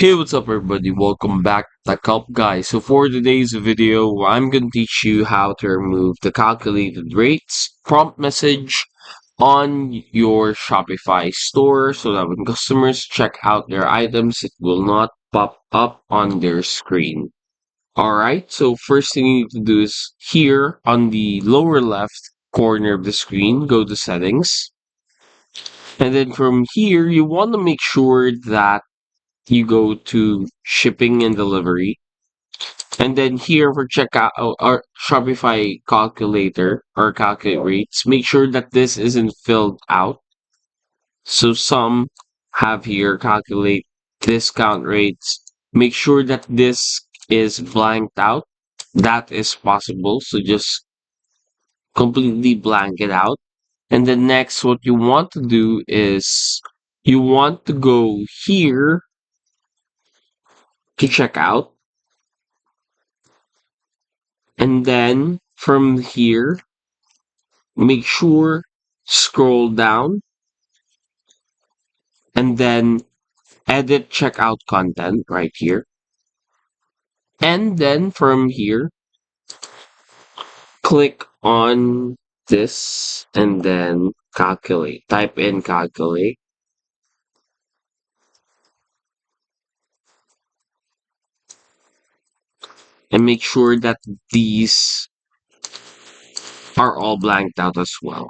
Hey, what's up everybody? Welcome back to Tech Help Guys. So for today's video, I'm going to teach you how to remove the calculated rates prompt message on your Shopify store so that when customers check out their items, it will not pop up on their screen. Alright, so first thing you need to do is here on the lower left corner of the screen, go to settings. And then from here, you want to make sure that you go to shipping and delivery. And then here for checkout our Shopify calculator or calculate rates, make sure that this isn't filled out. So some have here calculate discount rates. Make sure that this is blanked out. That is possible. So just completely blank it out. And then next, what you want to do is you want to go here to check out. And then from here, make sure scroll down and then edit checkout content right here. And then from here, click on this and then calculate. Type in calculate. And make sure that these are all blanked out as well.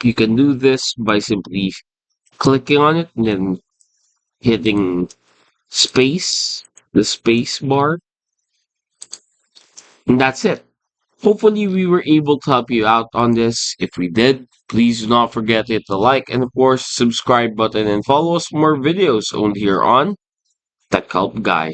You can do this by simply clicking on it and then hitting space, the space bar. And that's it. Hopefully, we were able to help you out on this. If we did, please do not forget to hit the like and, of course, subscribe button and follow us for more videos only here on Tech Help Guy.